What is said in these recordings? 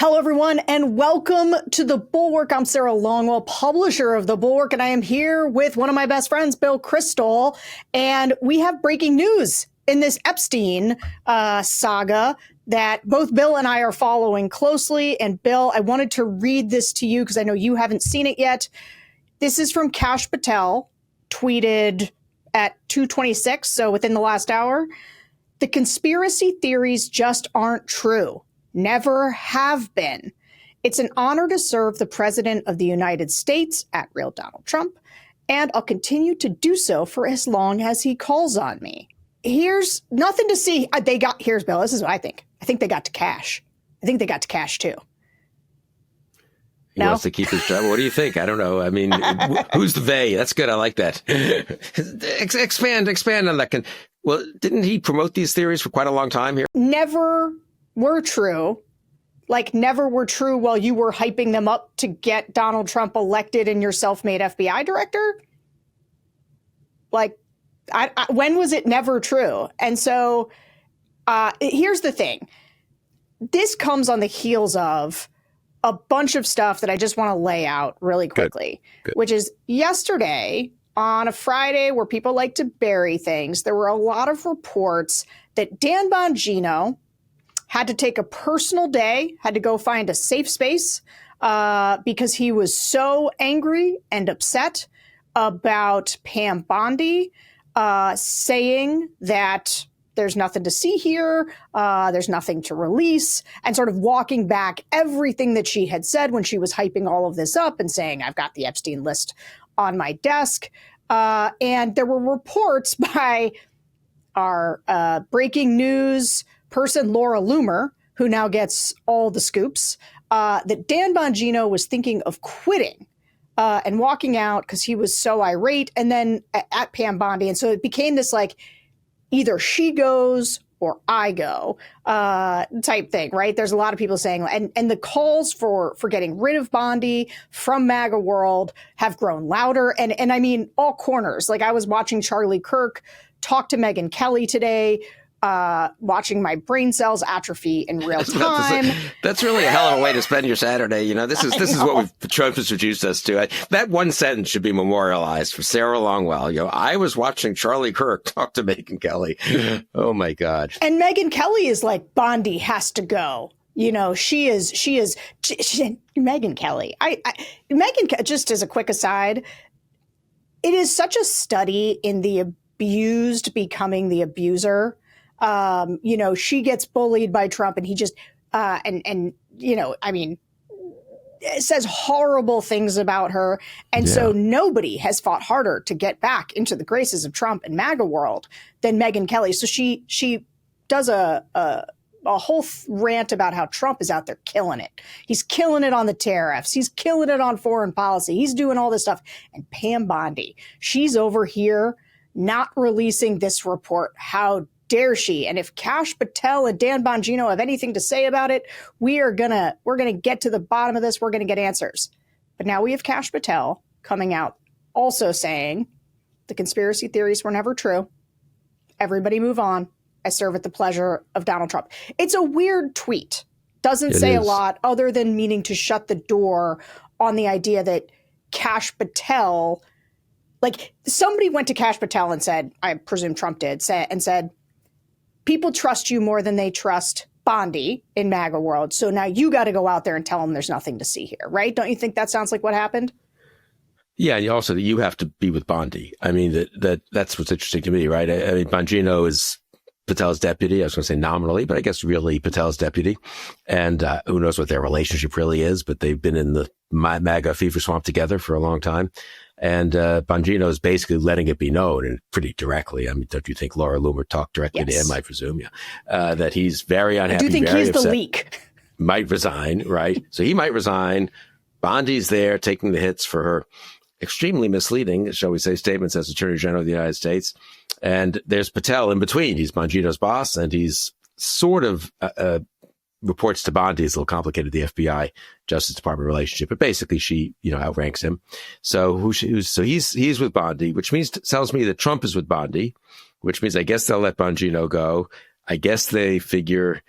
Hello, everyone, and welcome to the Bulwark. I'm Sarah Longwell, publisher of the Bulwark, and I am here with one of my best friends, Bill Kristol, and we have breaking news in this Epstein saga that both Bill and I are following closely. And Bill, I wanted to read this to you because I know you haven't seen it yet. This is from Kash Patel, tweeted at 2:26, so within the last hour. The conspiracy theories just aren't true. Never have been. It's an honor to serve the President of the United States, at Real Donald Trump, and I'll continue to do so for as long as he calls on me. Here's nothing to see. Here's Bill. This is what I think. I think they got to Kash. I think they got to Kash too. He wants to keep his job. What do you think? I don't know. I mean, who's the they? That's good. I like that. Expand on that. Well, didn't he promote these theories for quite a long time here? Never were true. Like, never were true while you were hyping them up to get Donald Trump elected and your self-made FBI director? Like, when was it never true? And so here's the thing. This comes on the heels of a bunch of stuff that I just want to lay out really quickly, Good. Which is yesterday on a Friday where people like to bury things. There were a lot of reports that Dan Bongino had to take a personal day, had to go find a safe space because he was so angry and upset about Pam Bondi saying that there's nothing to see here, there's nothing to release, and sort of walking back everything that she had said when she was hyping all of this up and saying, I've got the Epstein list on my desk. And there were reports by our breaking news person, Laura Loomer, who now gets all the scoops, that Dan Bongino was thinking of quitting and walking out because he was so irate, and then at Pam Bondi. And so it became this like, either she goes or I go type thing, right? There's a lot of people saying, and the calls for getting rid of Bondi from MAGA world have grown louder. And I mean, all corners. Like, I was watching Charlie Kirk talk to Megyn Kelly today, watching my brain cells atrophy in real time. That's really a hell of a way to spend your Saturday. You know, this is what Trump has reduced us to. That one sentence should be memorialized for Sarah Longwell. You know, I was watching Charlie Kirk talk to Megyn Kelly. Oh my God. And Megyn Kelly is like, Bondi has to go. You know, she is Megyn Kelly. Megyn, just as a quick aside, it is such a study in the abused becoming the abuser. You know, she gets bullied by Trump and he just, you know, I mean, says horrible things about her. And so nobody has fought harder to get back into the graces of Trump and MAGA world than Megyn Kelly. So she does a whole rant about how Trump is out there killing it. He's killing it on the tariffs. He's killing it on foreign policy. He's doing all this stuff. And Pam Bondi, she's over here not releasing this report. How dare she? And if Kash Patel and Dan Bongino have anything to say about it, we're gonna get to the bottom of this. We're gonna get answers. But now we have Kash Patel coming out also saying the conspiracy theories were never true. Everybody move on. I serve at the pleasure of Donald Trump. It's a weird tweet. Doesn't say a lot other than meaning to shut the door on the idea that Kash Patel, like, somebody went to Kash Patel and said, I presume Trump did, said, people trust you more than they trust Bondi in MAGA world. So now you got to go out there and tell them there's nothing to see here, right? Don't you think that sounds like what happened? Yeah, and also that you have to be with Bondi. I mean, that's what's interesting to me, right? I mean, Bongino is Patel's deputy. I was going to say nominally, but I guess really Patel's deputy. And who knows what their relationship really is, but they've been in the MAGA fever swamp together for a long time. And Bongino is basically letting it be known, and pretty directly. I mean, don't you think Laura Loomer talked directly to him, I presume? Yeah. That he's very unhappy. I do think he's upset, the leak. Might resign, right? So he might resign. Bondi's there taking the hits for her extremely misleading, shall we say, statements as Attorney General of the United States. And there's Patel in between. He's Bongino's boss, and he's sort of reports to Bondi. It's a little complicated, the FBI Justice Department relationship, but basically she, outranks him. So he's with Bondi, which tells me that Trump is with Bondi, which means I guess they'll let Bongino go. I guess they figure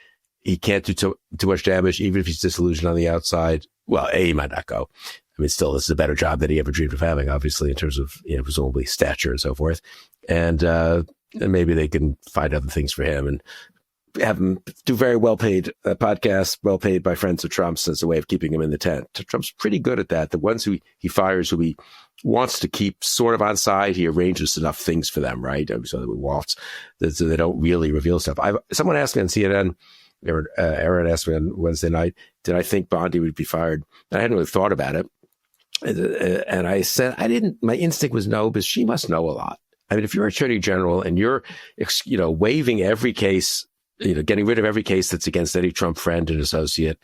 he can't do too much damage, even if he's disillusioned on the outside. Well, he might not go. I mean, still, this is a better job than he ever dreamed of having, obviously, in terms of, presumably stature and so forth. And maybe they can find other things for him and have him do very well-paid podcasts, well-paid by friends of Trump's as a way of keeping him in the tent. Trump's pretty good at that. The ones who he fires, who he wants to keep sort of on side, he arranges enough things for them, right? So that we waltz, so they don't really reveal stuff. Someone asked me on CNN, Aaron asked me on Wednesday night, did I think Bondi would be fired? And I hadn't really thought about it. And I said, my instinct was no, because she must know a lot. I mean, if you're Attorney General and you're, waiving every case, getting rid of every case that's against any Trump friend and associate,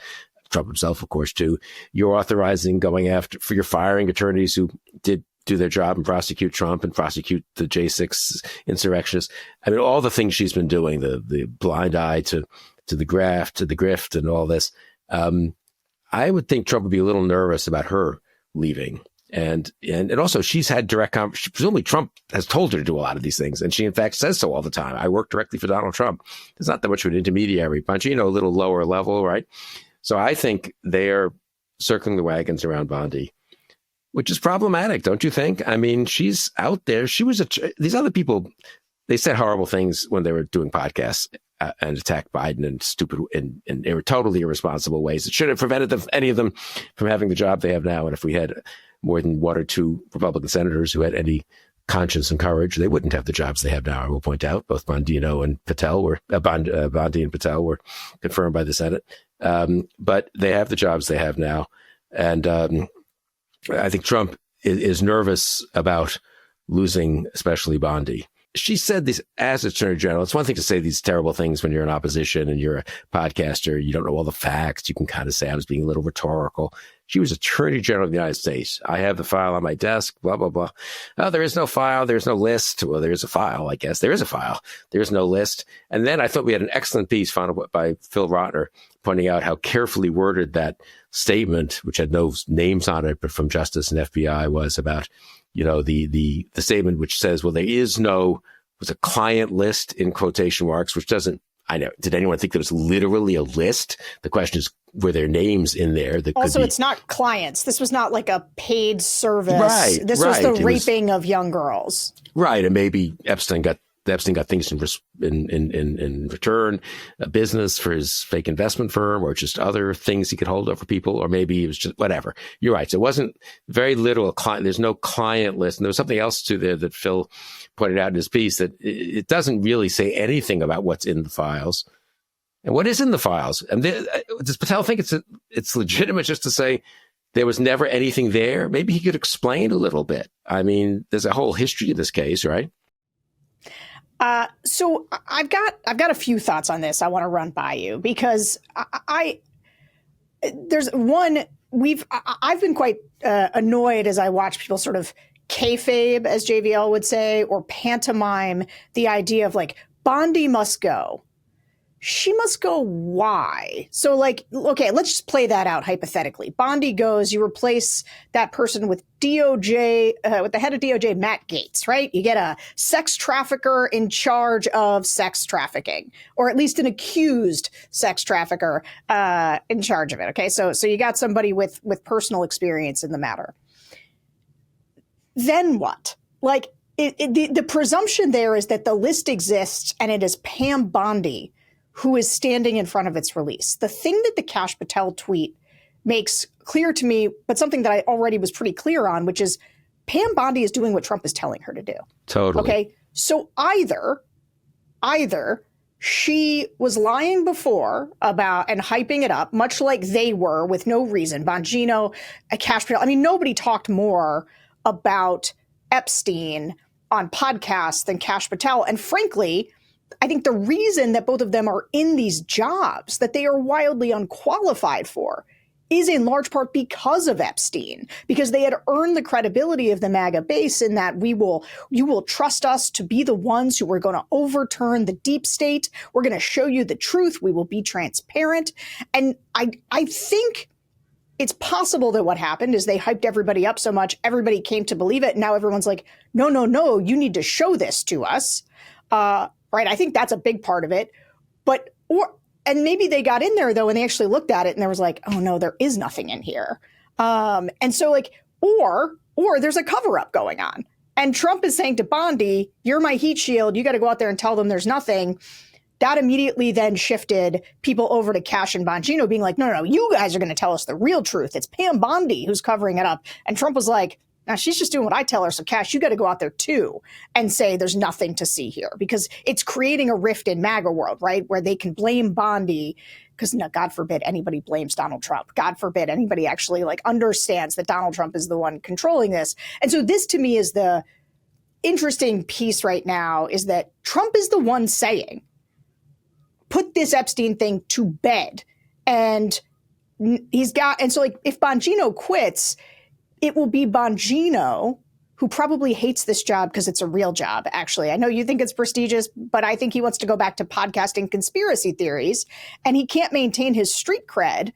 Trump himself, of course, too, you're authorizing you're firing attorneys who did do their job and prosecute Trump and prosecute the J6 insurrectionists. I mean, all the things she's been doing, the blind eye to the graft, to the grift and all this. I would think Trump would be a little nervous about her leaving. And also she's had direct presumably Trump has told her to do a lot of these things. And she in fact says so all the time. I work directly for Donald Trump. There's not that much of an intermediary. Bongino, a little lower level, right? So I think they're circling the wagons around Bondi, which is problematic, don't you think? I mean, she's out there. These other people, they said horrible things when they were doing podcasts and attacked Biden in stupid and they were totally irresponsible ways. It should have prevented any of them from having the job they have now. And if we had more than one or two Republican senators who had any conscience and courage, they wouldn't have the jobs they have now. I will point out both Bongino and Patel Bondi and Patel were confirmed by the Senate. But they have the jobs they have now. And I think Trump is nervous about losing, especially Bondi. She said this as Attorney General. It's one thing to say these terrible things when you're in opposition and you're a podcaster. You don't know all the facts. You can kind of say I was being a little rhetorical. She was Attorney General of the United States. I have the file on my desk, blah, blah, blah. Oh, there is no file. There's no list. Well, there is a file, I guess. There is a file. There's no list. And then I thought we had an excellent piece found by Phil Rotner pointing out how carefully worded that statement, which had no names on it, but from Justice and FBI, was about, the statement which says, well, there was a client list in quotation marks, which doesn't, I know, did anyone think that it's literally a list? The question is, were there names in there that also, could be... it's not clients. This was not like a paid service. Right. This was the raping of young girls. Right. And maybe Epstein got things in return, a business for his fake investment firm, or just other things he could hold over people, or maybe it was just whatever. You're right. So it wasn't very literal client. There's no client list. And there was something else too there that Phil pointed out in his piece, that it doesn't really say anything about what's in the files and what is in the files. And does Patel think it's legitimate just to say there was never anything there? Maybe he could explain a little bit. I mean, there's a whole history of this case, right? So I've got a few thoughts on this I want to run by you, because there's one, I've been quite annoyed as I watch people sort of kayfabe, as JVL would say, or pantomime the idea of like, Bondi must go. She must go. Why? So like, okay, let's just play that out hypothetically. Bondi goes, you replace that person with DOJ, with the head of DOJ, Matt Gaetz, right? You get a sex trafficker in charge of sex trafficking, or at least an accused sex trafficker in charge of it. Okay, so you got somebody with personal experience in the matter. Then what? Like the presumption there is that the list exists and it is Pam Bondi who is standing in front of its release. The thing that the Kash Patel tweet makes clear to me, but something that I already was pretty clear on, which is Pam Bondi is doing what Trump is telling her to do. Totally. Okay. So either she was lying before about and hyping it up, much like they were with no reason. Bongino, Kash Patel. I mean, nobody talked more about Epstein on podcasts than Kash Patel. And frankly, I think the reason that both of them are in these jobs that they are wildly unqualified for is in large part because of Epstein, because they had earned the credibility of the MAGA base in that you will trust us to be the ones who are going to overturn the deep state. We're going to show you the truth. We will be transparent. And I think it's possible that what happened is they hyped everybody up so much, everybody came to believe it. And now everyone's like, no, you need to show this to us. Right. I think that's a big part of it. And maybe they got in there, though, and they actually looked at it and there was like, oh, no, there is nothing in here. And so like, or there's a cover up going on. And Trump is saying to Bondi, you're my heat shield. You got to go out there and tell them there's nothing. That immediately then shifted people over to Kash and Bongino being like, no, you guys are going to tell us the real truth. It's Pam Bondi who's covering it up. And Trump was like, now she's just doing what I tell her. So Kash, you got to go out there too and say there's nothing to see here, because it's creating a rift in MAGA world, right? Where they can blame Bondi because, no, God forbid anybody blames Donald Trump. God forbid anybody actually like understands that Donald Trump is the one controlling this. And so this to me is the interesting piece right now, is that Trump is the one saying, put this Epstein thing to bed. And so like if Bongino quits, it will be Bongino, who probably hates this job because it's a real job, actually. I know you think it's prestigious, but I think he wants to go back to podcasting conspiracy theories, and he can't maintain his street cred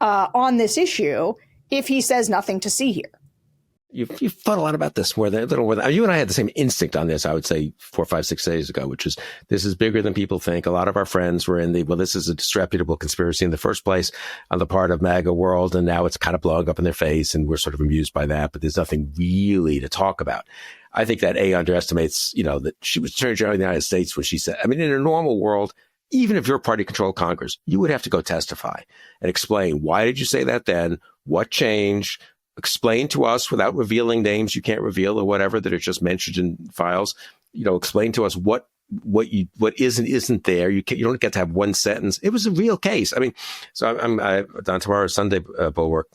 on this issue if he says nothing to see here. You've thought a lot about this you and I had the same instinct on this, I would say 4, 5, 6 days ago, which is this is bigger than people think. A lot of our friends were this is a disreputable conspiracy in the first place on the part of MAGA world. And now it's kind of blowing up in their face and we're sort of amused by that, but there's nothing really to talk about. I think that underestimates, that she was Attorney General of the United States when she said, I mean, in a normal world, even if your party controlled Congress, you would have to go testify and explain, why did you say that then? What changed? Explain to us without revealing names you can't reveal or whatever that are just mentioned in files. Explain to us what is and isn't there. You don't get to have one sentence. It was a real case. I mean, so I'm on tomorrow's Sunday Bulwark,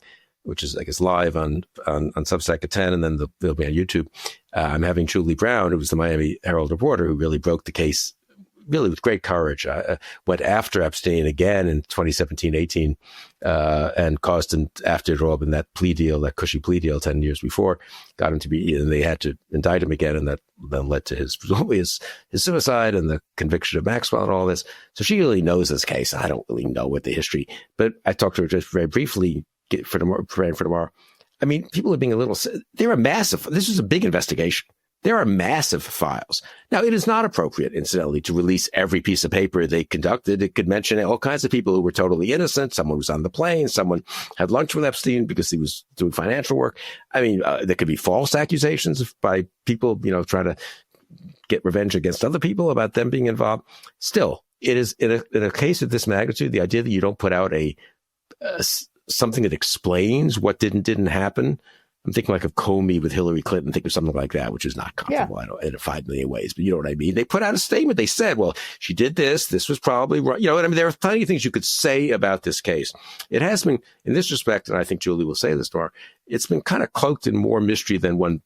which is I guess live on Substack at 10, and then they'll be on YouTube. I'm having Julie Brown, who was the Miami Herald reporter, who really broke the case. Really with great courage, went after Epstein again in 2017-18 and caused him, after it all, in that plea deal, that cushy plea deal 10 years before, got him to be, and they had to indict him again, and that then led to his suicide and the conviction of Maxwell and all this. So she really knows this case. I don't really know what the history, but I talked to her just very briefly for tomorrow. I mean, people are being this is a big investigation. There are massive files. Now, it is not appropriate, incidentally, to release every piece of paper they conducted. It could mention all kinds of people who were totally innocent. Someone was on the plane. Someone had lunch with Epstein because he was doing financial work. I mean, there could be false accusations by people, trying to get revenge against other people about them being involved. Still, it is in a case of this magnitude, the idea that you don't put out something that explains what didn't happen. I'm thinking like of Comey with Hillary Clinton, think of something like that, which is not comparable in 5 million ways, but you know what I mean? They put out a statement. They said, well, she did this. This was probably right. You know what I mean? There are plenty of things you could say about this case. It has been, in this respect, and I think Julie will say this tomorrow, it's been kind of cloaked in more mystery than one.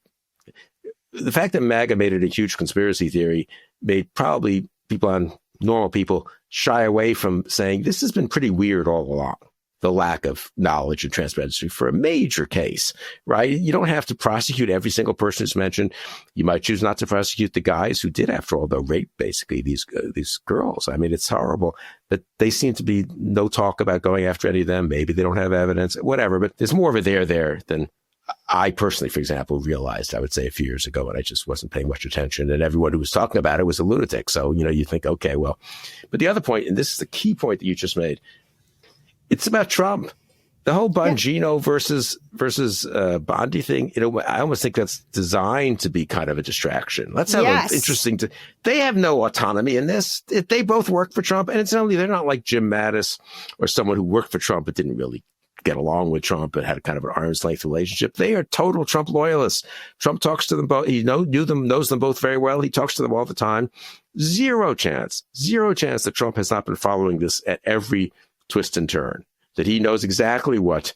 The fact that MAGA made it a huge conspiracy theory made probably normal people shy away from saying this has been pretty weird all along. The lack of knowledge and transparency for a major case, right? You don't have to prosecute every single person who's mentioned. You might choose not to prosecute the guys who did, after all, though, rape basically these girls. I mean, it's horrible, but they seem to be no talk about going after any of them. Maybe they don't have evidence, whatever, but there's more of a there than I personally, for example, realized, I would say, a few years ago when I just wasn't paying much attention, and everyone who was talking about it was a lunatic. So, you think, okay, well, but the other point, and this is the key point that you just made, it's about Trump. The whole Bongino versus Bondi thing, I almost think that's designed to be kind of a distraction. Let's have an interesting. They have no autonomy in this. They both work for Trump, and they're not like Jim Mattis or someone who worked for Trump but didn't really get along with Trump and had a kind of an arm's length relationship. They are total Trump loyalists. Trump talks to them both. He knows them both very well. He talks to them all the time. Zero chance that Trump has not been following this at every twist and turn, that he knows exactly what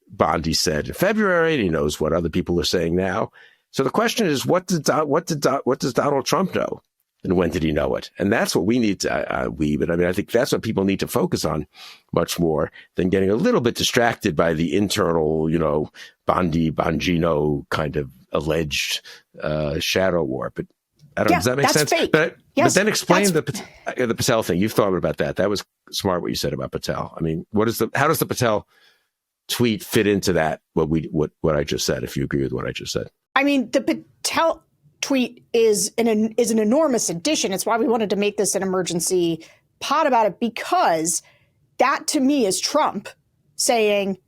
Bondi said in February, and he knows what other people are saying now. So the question is, what does Donald Trump know, and when did he know it? And that's what we need to, I think that's what people need to focus on much more than getting a little bit distracted by the internal, Bongino kind of alleged shadow war. But I don't know, does that make sense? Fake. But then explain the Patel thing. You've thought about that. That was smart what you said about Patel. I mean, how does the Patel tweet fit into that? What I just said, if you agree with what I just said. I mean, the Patel tweet is an enormous addition. It's why we wanted to make this an emergency pot about it because that to me is Trump saying,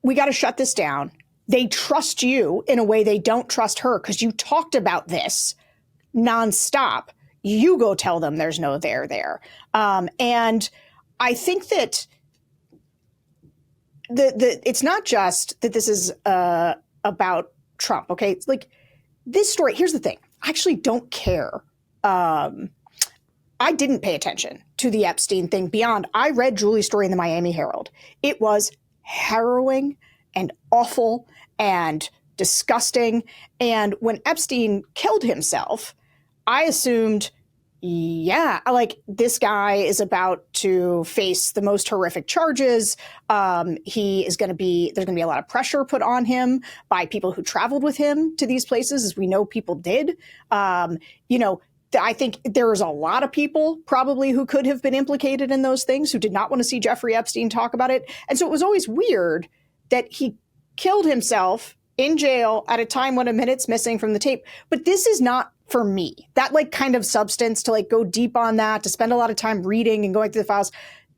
we got to shut this down. They trust you in a way they don't trust her because you talked about this nonstop. You go tell them there's no there. And I think that it's not just that this is about Trump. Okay, it's like this story. Here's the thing. I actually don't care. I didn't pay attention to the Epstein thing beyond. I read Julie's story in the Miami Herald. It was harrowing and awful and disgusting. And when Epstein killed himself, I assumed, yeah, like this guy is about to face the most horrific charges. There's going to be a lot of pressure put on him by people who traveled with him to these places, as we know people did. I think there was a lot of people probably who could have been implicated in those things who did not want to see Jeffrey Epstein talk about it. And so it was always weird that he killed himself in jail at a time when a minute's missing from the tape. But this is not for me. That like kind of substance to like go deep on that, to spend a lot of time reading and going through the files.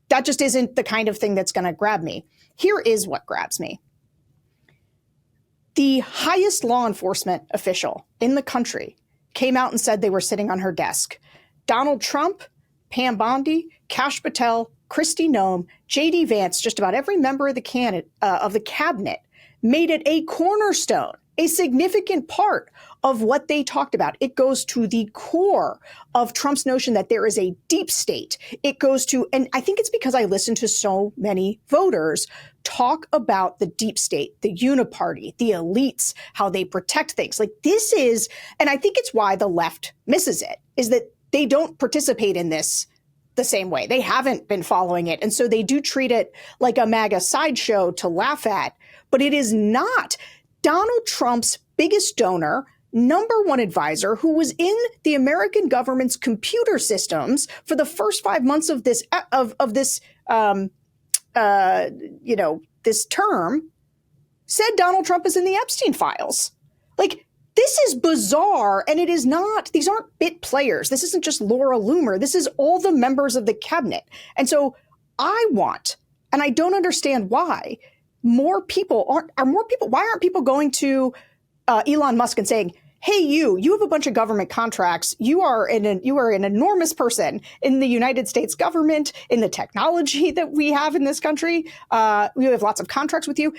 That just isn't the kind of thing that's going to grab me. Here is what grabs me. The highest law enforcement official in the country came out and said they were sitting on her desk. Donald Trump, Pam Bondi, Kash Patel, Kristi Noem, J.D. Vance, just about every member of the cabinet made it a cornerstone, a significant part of what they talked about. It goes to the core of Trump's notion that there is a deep state. It goes to, and I think it's because I listen to so many voters talk about the deep state, the uniparty, the elites, how they protect things. Like this is, and I think it's why the left misses it, is that they don't participate in this the same way. They haven't been following it. And so they do treat it like a MAGA sideshow to laugh at, but it is not. Donald Trump's biggest donor, number one advisor, who was in the American government's computer systems for the first 5 months of this this term, said Donald Trump is in the Epstein files. Like, this is bizarre, and it is not, these aren't bit players. This isn't just Laura Loomer. This is all the members of the cabinet. And so I want, and I don't understand why, why aren't people going to Elon Musk and saying, hey, you have a bunch of government contracts. You are an enormous person in the United States government, in the technology that we have in this country. We have lots of contracts with you.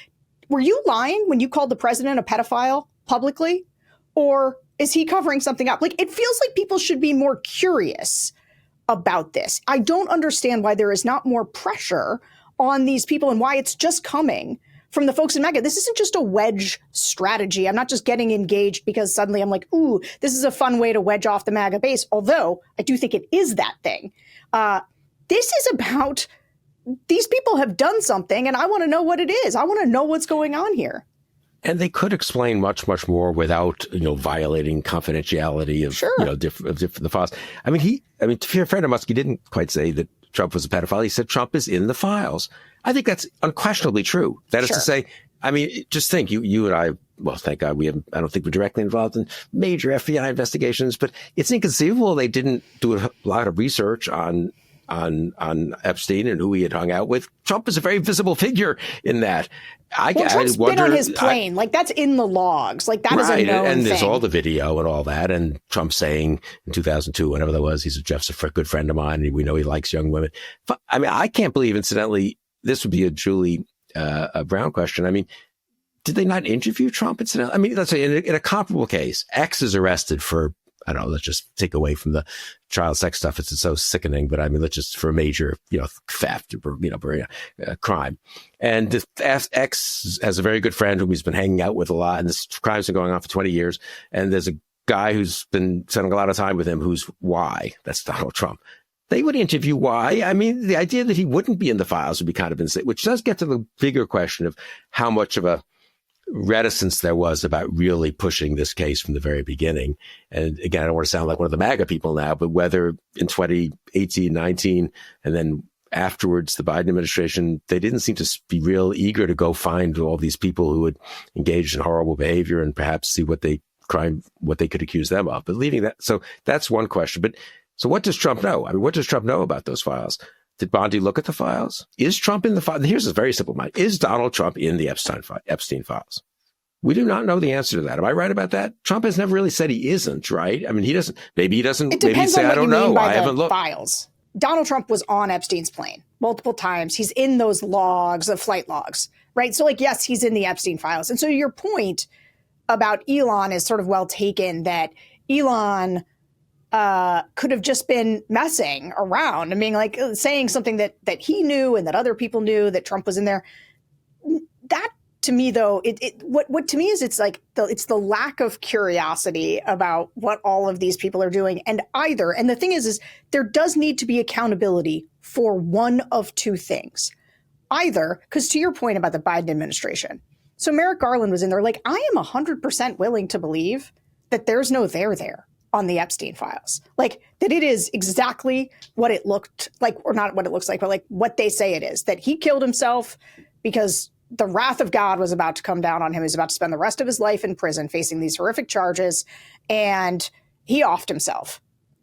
Were you lying when you called the president a pedophile publicly? Or is he covering something up? Like, it feels like people should be more curious about this. I don't understand why there is not more pressure on these people and why it's just coming from the folks in MAGA. This isn't just a wedge strategy. I'm not just getting engaged because suddenly I'm like, ooh, this is a fun way to wedge off the MAGA base. Although I do think it is that thing. This is about, these people have done something and I want to know what it is. I want to know what's going on here. And they could explain much, much more without, violating confidentiality of, sure, the files. I mean, to be fair to Musk, he didn't quite say that Trump was a pedophile. He said Trump is in the files. I think that's unquestionably true. That is sure. to say, I mean, just think, you and I, well, thank God I don't think we're directly involved in major FBI investigations, but it's inconceivable they didn't do a lot of research on Epstein and who he had hung out with. Trump is a very visible figure in that. Trump's been on his plane. Like, that's in the logs. Like, that is a known and there's thing. all the video and all that. And Trump saying in 2002, whenever that was, Jeff's a good friend of mine, and we know he likes young women. I mean, I can't believe, incidentally, this would be a Julie Brown question. I mean, did they not interview Trump? Incidentally, I mean, let's say in a comparable case, X is arrested for, I don't know, let's just take away from the child sex stuff. It's so sickening, but I mean, let's just for a major, theft or, crime. And this X has a very good friend whom he's been hanging out with a lot. And this crime's been going on for 20 years. And there's a guy who's been spending a lot of time with him who's Y. That's Donald Trump. They would interview Y. I mean, the idea that he wouldn't be in the files would be kind of insane, which does get to the bigger question of how much of a reticence there was about really pushing this case from the very beginning. And again, I don't want to sound like one of the MAGA people now, but whether in 2018, 19, and then afterwards, the Biden administration, they didn't seem to be real eager to go find all these people who had engaged in horrible behavior and perhaps see what they could accuse them of. But leaving that, so that's one question. But So what does Trump know? I mean, what does Trump know about those files? Did Bondi look at the files? Is Trump in the file? Here's a very simple mind. Is Donald Trump in the Epstein files? We do not know the answer to that. Am I right about that? Trump has never really said he isn't, right? I mean, he doesn't. Maybe he doesn't. It Maybe he'd depends say, on what I don't you mean know. by I haven't the looked. files. Donald Trump was on Epstein's plane multiple times. He's in those logs, of flight logs, right? So, like, yes, he's in the Epstein files. And so your point about Elon is sort of well taken, that Elon could have just been messing around and being like saying something that he knew and that other people knew that Trump was in there. That, to me, though, what to me is it's the lack of curiosity about what all of these people are doing. And the thing is there does need to be accountability for one of two things. Either, because to your point about the Biden administration, so Merrick Garland was in there, like, I am 100% willing to believe that there's no there on the Epstein files, like that it is exactly what it looked like, or not what it looks like, but like what they say it is, that he killed himself because the wrath of God was about to come down on him. He was about to spend the rest of his life in prison facing these horrific charges, and he offed himself.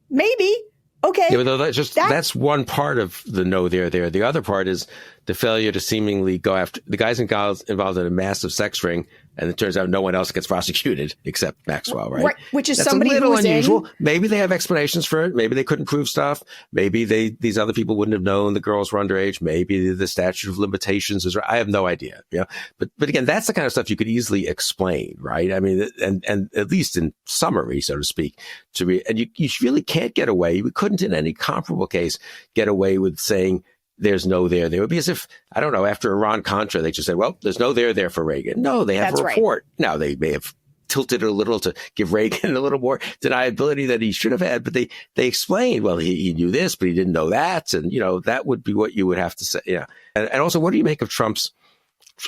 Maybe. Okay. Yeah, but that's one part of the no there. The other part is the failure to seemingly go after the guys and gals involved in a massive sex ring, and it turns out no one else gets prosecuted except Maxwell, right? Which is that's somebody a little who was unusual. Maybe they have explanations for it. Maybe they couldn't prove stuff. Maybe these other people wouldn't have known the girls were underage. Maybe the statute of limitations is right. I have no idea. You know, but again, that's the kind of stuff you could easily explain, right? I mean, and at least in summary, so to speak, and you really can't get away. We couldn't in any comparable case get away with saying there's no there. It would be as if, I don't know, after Iran-Contra, they just said, well, there's no there for Reagan. No, they have a report. Right. Now, they may have tilted it a little to give Reagan a little more deniability that he should have had, but they explained, well, he knew this, but he didn't know that. And, you know, that would be what you would have to say. Yeah. And also, what do you make of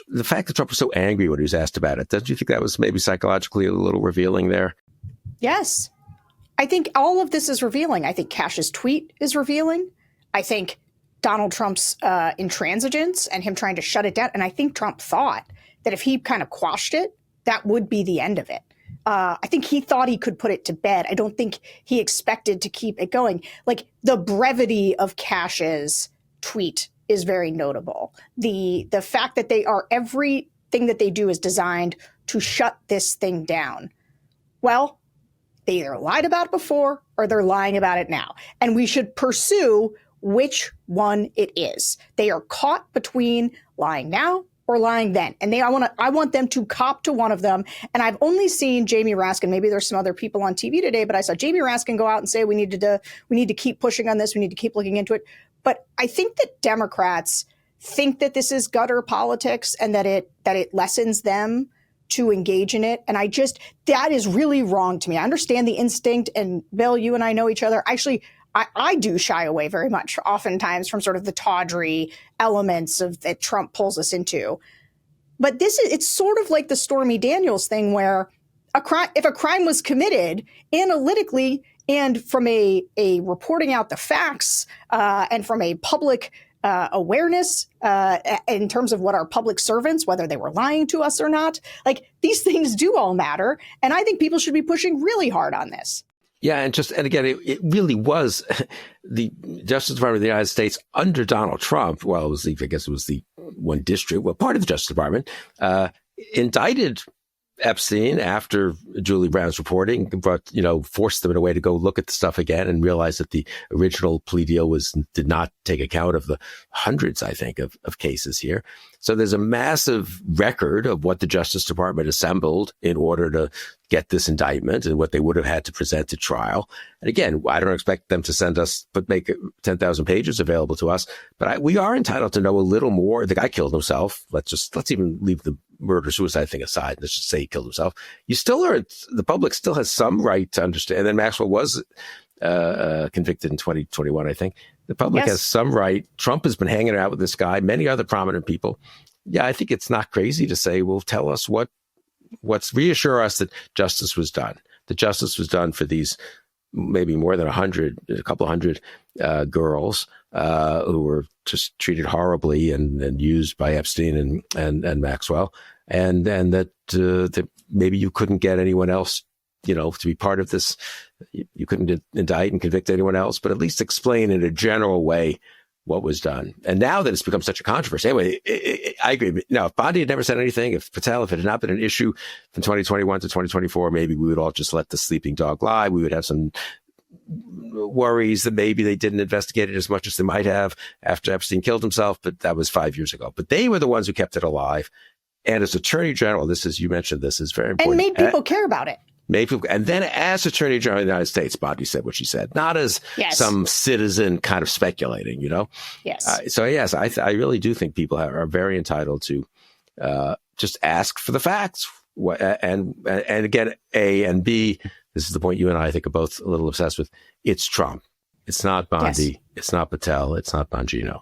the fact that Trump was so angry when he was asked about it? Don't you think that was maybe psychologically a little revealing there? Yes. I think all of this is revealing. I think Kash's tweet is revealing. I think Donald Trump's intransigence and him trying to shut it down. And I think Trump thought that if he kind of quashed it, that would be the end of it. I think he thought he could put it to bed. I don't think he expected to keep it going. Like, the brevity of Kash's tweet is very notable. The fact that everything that they do is designed to shut this thing down. Well, they either lied about it before or they're lying about it now. And we should pursue which one it is. They are caught between lying now or lying then. And I want them to cop to one of them. And I've only seen Jamie Raskin, maybe there's some other people on TV today, but I saw Jamie Raskin go out and say we need to keep pushing on this, we need to keep looking into it. But I think that Democrats think that this is gutter politics and that it lessens them to engage in it. And that is really wrong to me. I understand the instinct, and Bill, you and I know each other. Actually, I do shy away very much, oftentimes, from sort of the tawdry elements that Trump pulls us into. But it's sort of like the Stormy Daniels thing, where if a crime was committed analytically and from a reporting out the facts and from a public awareness in terms of what our public servants, whether they were lying to us or not, like, these things do all matter. And I think people should be pushing really hard on this. Yeah, and again, it really was the Justice Department of the United States under Donald Trump. Well, I guess it was the one district, part of the Justice Department, indicted Epstein after Julie Brown's reporting, forced them in a way to go look at the stuff again and realize that the original plea deal did not take account of the hundreds, I think, of cases here. So there's a massive record of what the Justice Department assembled in order to get this indictment and what they would have had to present at trial. And again, I don't expect them to make 10,000 pages available to us, but we are entitled to know a little more. The guy killed himself. Let's even leave the murder-suicide thing aside. Let's just say he killed himself. The public still has some right to understand. And then Maxwell was convicted in 2021, I think. The public has some right. Trump has been hanging out with this guy, many other prominent people. Yeah, I think it's not crazy to say, well, tell us reassure us that justice was done. The justice was done for these maybe more than a couple hundred girls who were just treated horribly and used by Epstein and Maxwell, and that maybe you couldn't get anyone else to be part of this. You couldn't indict and convict anyone else, but at least explain in a general way what was done. And now that it's become such a controversy, anyway, I agree. Now, if Bondi had never said anything, if it had not been an issue from 2021 to 2024, maybe we would all just let the sleeping dog lie. We would have some worries that maybe they didn't investigate it as much as they might have after Epstein killed himself, but that was 5 years ago. But they were the ones who kept it alive. And as Attorney General, you mentioned this is very important. And made people care about it. And then as Attorney General of the United States, Bondi said what she said, not as some citizen kind of speculating, Yes. So yes, I really do think people are very entitled to just ask for the facts. And again, A and B, this is the point you and I think are both a little obsessed with. It's Trump. It's not Bondi. Yes. It's not Patel. It's not Bongino.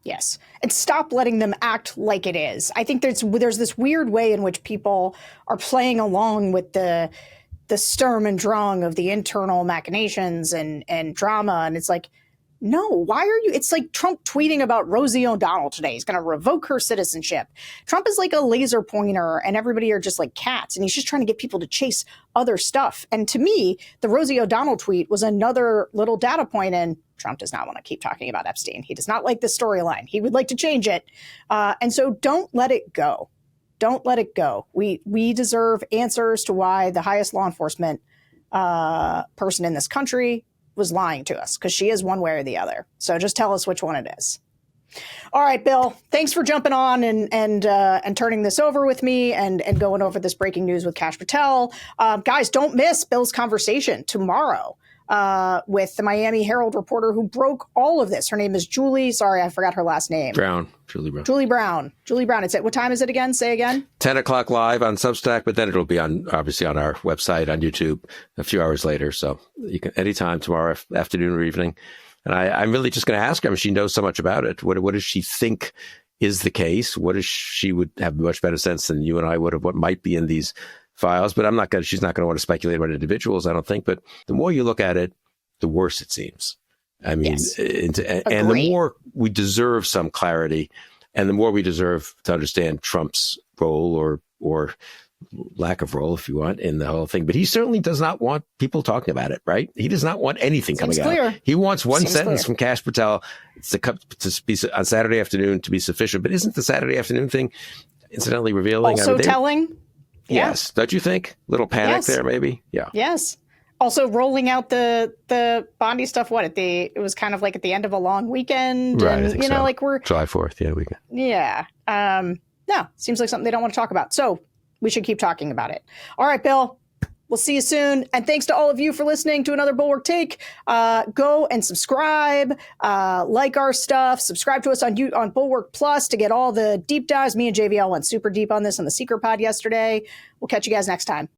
Yes. And stop letting them act like it is. I think there's this weird way in which people are playing along with the Sturm and Drang of the internal machinations and drama. And it's like, no, why are you? It's like Trump tweeting about Rosie O'Donnell today. He's going to revoke her citizenship. Trump is like a laser pointer and everybody are just like cats. And he's just trying to get people to chase other stuff. And to me, the Rosie O'Donnell tweet was another little data point in Trump does not want to keep talking about Epstein. He does not like this storyline. He would like to change it. And so don't let it go. Don't let it go. We deserve answers to why the highest law enforcement person in this country was lying to us, because she is one way or the other. So just tell us which one it is. All right, Bill, thanks for jumping on and turning this over with me and going over this breaking news with Kash Patel. Guys, don't miss Bill's conversation tomorrow with the Miami Herald reporter who broke all of this. Her name is Julie. Sorry, I forgot her last name. Julie Brown. It's at, what time is it again? Say again. 10 o'clock live on Substack, but then it'll be obviously on our website, on YouTube a few hours later. So you can anytime tomorrow afternoon or evening. And I'm really just going to ask her, she knows so much about it. What does she think is the case? She would have much better sense than you and I would of what might be in these files, but she's not going to want to speculate about individuals, I don't think. But the more you look at it, the worse it seems. I mean, yes. And the more we deserve some clarity, and the more we deserve to understand Trump's role or lack of role, if you want, in the whole thing. But he certainly does not want people talking about it, right? He does not want anything coming out. He wants one sentence from Kash Patel to be on Saturday afternoon to be sufficient. But isn't the Saturday afternoon thing incidentally revealing? Also telling? Yes. Don't you think? Little panic there, maybe? Yeah. Yes. Also rolling out the Bondi stuff, it was kind of like at the end of a long weekend. Right, and, I think so. like we're July 4th, weekend. Yeah. No, seems like something they don't want to talk about. So we should keep talking about it. All right, Bill. We'll see you soon. And thanks to all of you for listening to another Bulwark Take. Go and subscribe, like our stuff, subscribe to us on Bulwark Plus to get all the deep dives. Me and JVL went super deep on this on the Secret Pod yesterday. We'll catch you guys next time.